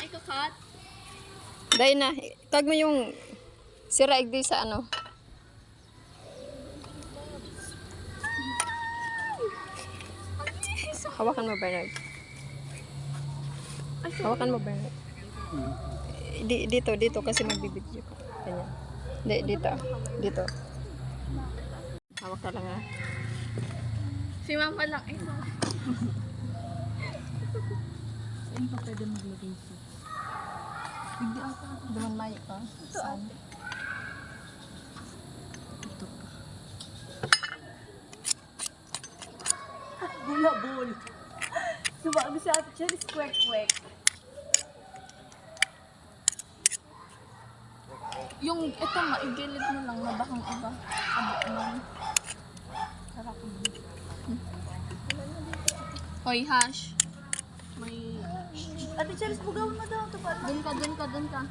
ikakat. Dahil na, tag mo yung sira igdi sa ano. Hawakan mo, Bernard. Hawakan mo, Bernard. Dito kasi magbibidyo ko. Ganyan. Dito. Hawak ka lang ha. Si mama lang. Ay, mama. Saan pa pwede maglagay ito? Hindi ako. Duman mayo ka. Saan? Ito pa. Bula-bul. Sumabi si Ate Cherry, kwek-kwek. Yung ito maigilid mo lang na bakang iba. Abo lang. Sarap mo. Hoy, hash. May... Ate Cherry, bugawin mo daw. Doon ka.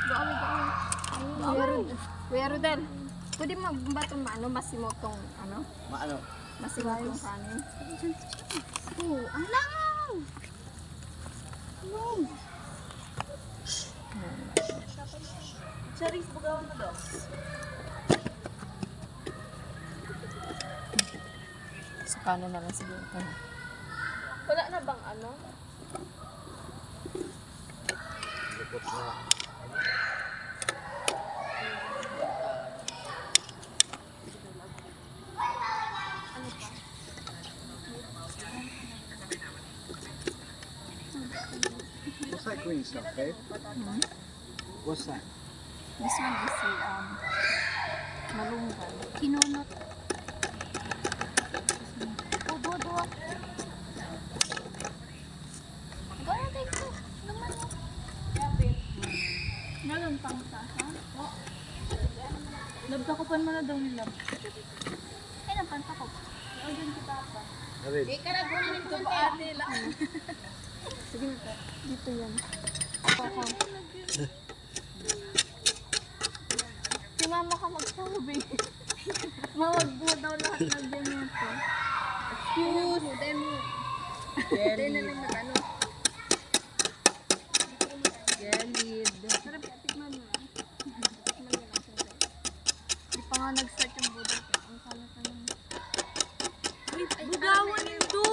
Gawin. Kuya Rodel, pwede mo ba itong masimotong ano? Maano? Masimotong kanin? Oh, ang langaw! No. Cherry, bugawin mo daw. Sa kanan na lang siguro ito. Wala na bang ano? Lipot na. What's that green stuff, babe? What's that? This one is malunggay. Kinunot. Duwa. Gano'n tayo ko. Naman mo. Nalang pang sa, ha? Labdakupan mo na daw ni Lab. Ay, nampanta ko. Naudyan kita pa. David. Di ka na guna nito pa ate lang. Sige na, dito yan. Si mama ka magsabi. Mawag mo daw lahat ng ganyan to. Excuse mo, then na lang nag-ano. Gelid. Sarap, tikman mo. Tikman mo lang siya. Di pa nga nag-start yung budol. Ang kalat na lang. Bugawan nito!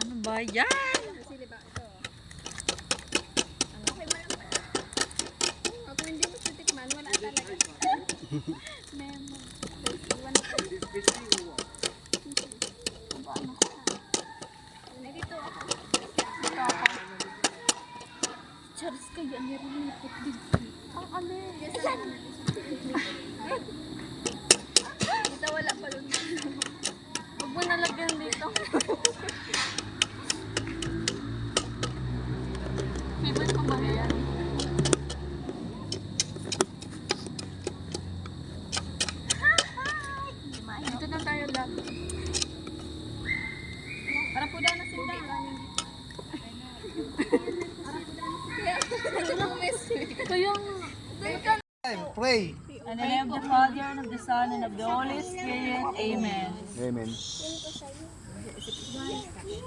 Ano ba yan? Sili ba? Ito. Okay mo lang pala. Kung hindi mo siya tikman, wala talaga. Memo. Iwan na tayo. Ano ka? Dito ako. Dito ako. Charles, kaya nirelipot dito. Ang alin. Dito wala pa lang. Huwag mo nalagyan dito. Favorite ko ba yan? Dito na tayo lang. Para po daw na sila. Kayong... Pray. In the name of the Father, and of the Son, and of the Holy Spirit. Amen. Amen.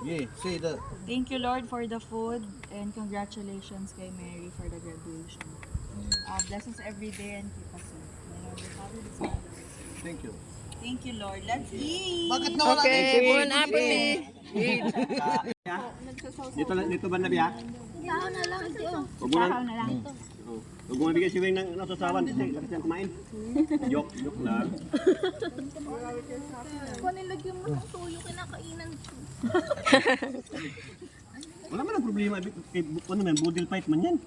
Yeah, say that. Thank you, Lord, for the food, and congratulations kay Mary for the graduation. Bless us every day and keep us safe. In the name of the Father, the Son, and of the Holy Spirit. Thank you. Thank you, Lord. Let's eat! Bakit nawala Okay, bon appetit. Dito ba na biya? Tao na lang ito. Huwag mo na. Huwag mo nabigay si Wing ng nasasawan kasi lakas yan kumain. Joke lang. Kung nilagyan mo ng tuyo, kinakainan ko. Wala man ang problema. Ano man, budil fight man yan.